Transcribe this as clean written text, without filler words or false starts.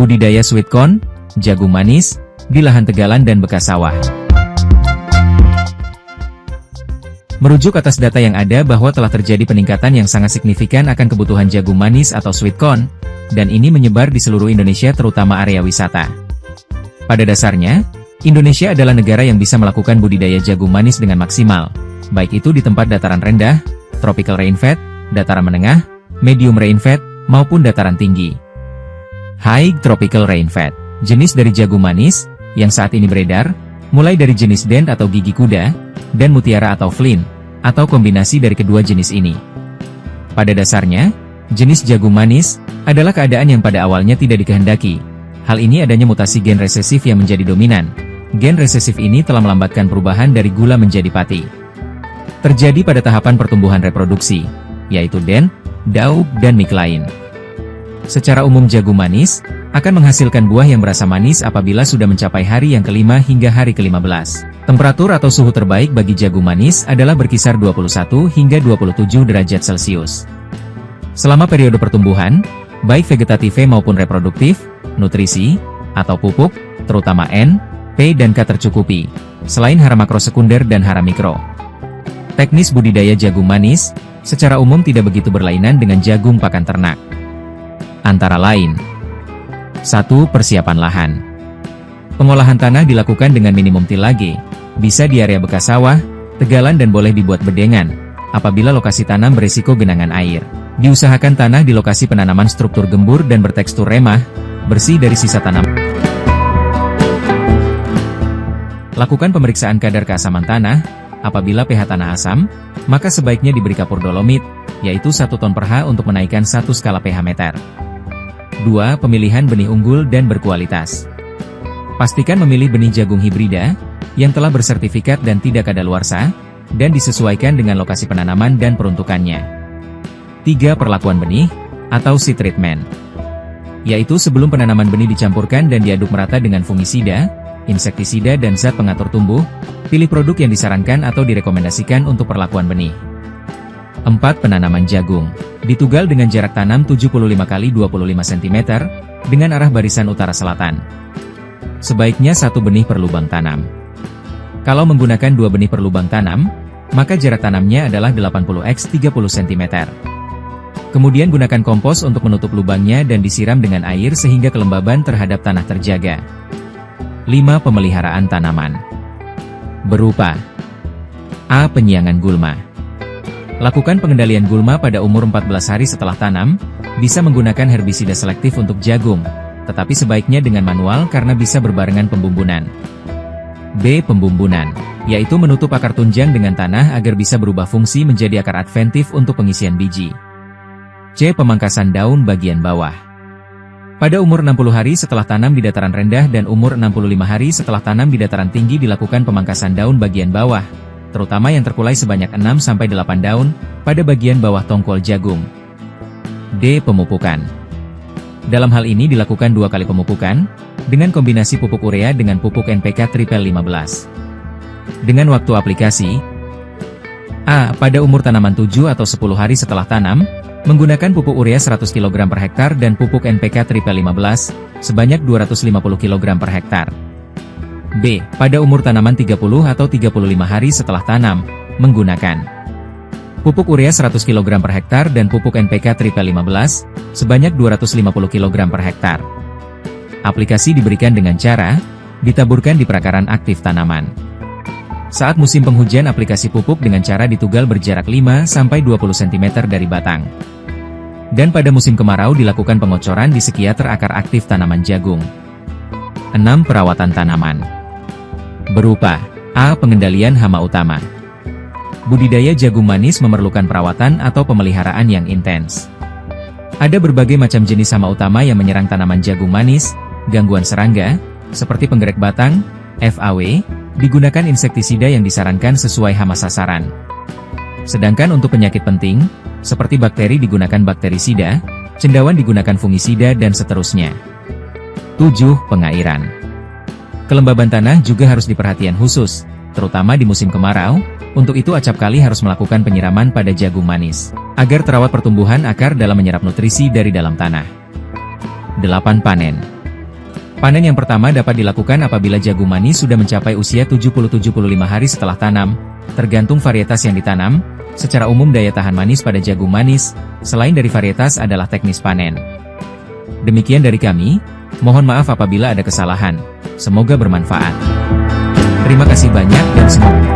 Budidaya sweet corn, jagung manis, di lahan tegalan dan bekas sawah. Merujuk atas data yang ada bahwa telah terjadi peningkatan yang sangat signifikan akan kebutuhan jagung manis atau sweet corn, dan ini menyebar di seluruh Indonesia terutama area wisata. Pada dasarnya, Indonesia adalah negara yang bisa melakukan budidaya jagung manis dengan maksimal, baik itu di tempat dataran rendah, tropical rainfed, dataran menengah, medium rainfed, maupun dataran tinggi. High tropical rainfed, jenis dari jagung manis, yang saat ini beredar, mulai dari jenis dent atau gigi kuda, dan mutiara atau flint, atau kombinasi dari kedua jenis ini. Pada dasarnya, jenis jagung manis, adalah keadaan yang pada awalnya tidak dikehendaki. Hal ini adanya mutasi gen resesif yang menjadi dominan. Gen resesif ini telah melambatkan perubahan dari gula menjadi pati. Terjadi pada tahapan pertumbuhan reproduksi, yaitu dent, daub, dan micline. Secara umum jagung manis, akan menghasilkan buah yang berasa manis apabila sudah mencapai hari yang kelima hingga hari ke-15. Temperatur atau suhu terbaik bagi jagung manis adalah berkisar 21 hingga 27 derajat Celcius. Selama periode pertumbuhan, baik vegetatif maupun reproduktif, nutrisi, atau pupuk, terutama N, P dan K tercukupi, selain hara makro sekunder dan hara mikro. Teknis budidaya jagung manis, secara umum tidak begitu berlainan dengan jagung pakan ternak. Antara lain, 1. Persiapan lahan. Pengolahan tanah dilakukan dengan minimum tillage, bisa di area bekas sawah, tegalan dan boleh dibuat bedengan, apabila lokasi tanam berisiko genangan air. Diusahakan tanah di lokasi penanaman struktur gembur dan bertekstur remah, bersih dari sisa tanam. Lakukan pemeriksaan kadar keasaman tanah, apabila pH tanah asam, maka sebaiknya diberi kapur dolomit, yaitu 1 ton per ha untuk menaikkan 1 skala pH meter. 2. Pemilihan benih unggul dan berkualitas. Pastikan memilih benih jagung hibrida, yang telah bersertifikat dan tidak kadaluarsa, dan disesuaikan dengan lokasi penanaman dan peruntukannya. 3. Perlakuan benih, atau seed treatment. Yaitu sebelum penanaman benih dicampurkan dan diaduk merata dengan fungisida, insektisida dan zat pengatur tumbuh, pilih produk yang disarankan atau direkomendasikan untuk perlakuan benih. 4. Penanaman jagung. Ditugal dengan jarak tanam 75 x 25 cm, dengan arah barisan utara-selatan. Sebaiknya 1 benih per lubang tanam. Kalau menggunakan 2 benih per lubang tanam, maka jarak tanamnya adalah 80 x 30 cm. Kemudian gunakan kompos untuk menutup lubangnya dan disiram dengan air sehingga kelembaban terhadap tanah terjaga. 5. Pemeliharaan tanaman. Berupa A. Penyiangan gulma. Lakukan pengendalian gulma pada umur 14 hari setelah tanam, bisa menggunakan herbisida selektif untuk jagung, tetapi sebaiknya dengan manual karena bisa berbarengan pembumbunan. B. Pembumbunan, yaitu menutup akar tunjang dengan tanah agar bisa berubah fungsi menjadi akar adventif untuk pengisian biji. C. Pemangkasan daun bagian bawah. Pada umur 60 hari setelah tanam di dataran rendah dan umur 65 hari setelah tanam di dataran tinggi dilakukan pemangkasan daun bagian bawah, terutama yang terkulai sebanyak 6-8 daun, pada bagian bawah tongkol jagung. D. Pemupukan. Dalam hal ini dilakukan 2 kali pemupukan, dengan kombinasi pupuk urea dengan pupuk NPK Triple 15. Dengan waktu aplikasi A. Pada umur tanaman 7 atau 10 hari setelah tanam, menggunakan pupuk urea 100 kg per hektar dan pupuk NPK Triple 15, sebanyak 250 kg per hektar. B. Pada umur tanaman 30 atau 35 hari setelah tanam, menggunakan pupuk urea 100 kg per hektar dan pupuk NPK Triple 15, sebanyak 250 kg per hektar. Aplikasi diberikan dengan cara, ditaburkan di perakaran aktif tanaman. Saat musim penghujan aplikasi pupuk dengan cara ditugal berjarak 5-20 cm dari batang. Dan pada musim kemarau dilakukan pengocoran di sekitar akar aktif tanaman jagung. 6. Perawatan tanaman. Berupa A. Pengendalian hama utama. Budidaya jagung manis memerlukan perawatan atau pemeliharaan yang intens. Ada berbagai macam jenis hama utama yang menyerang tanaman jagung manis. Gangguan serangga, seperti penggerek batang, FAW, digunakan insektisida yang disarankan sesuai hama sasaran. Sedangkan untuk penyakit penting, seperti bakteri digunakan bakterisida, cendawan digunakan fungisida dan seterusnya. 7. Pengairan. Kelembaban tanah juga harus diperhatian khusus, terutama di musim kemarau. Untuk itu acap kali harus melakukan penyiraman pada jagung manis, agar terawat pertumbuhan akar dalam menyerap nutrisi dari dalam tanah. 8. Panen. Panen yang pertama dapat dilakukan apabila jagung manis sudah mencapai usia 70-75 hari setelah tanam, tergantung varietas yang ditanam. Secara umum daya tahan manis pada jagung manis, selain dari varietas adalah teknis panen. Demikian dari kami, mohon maaf apabila ada kesalahan. Semoga bermanfaat. Terima kasih banyak dan semoga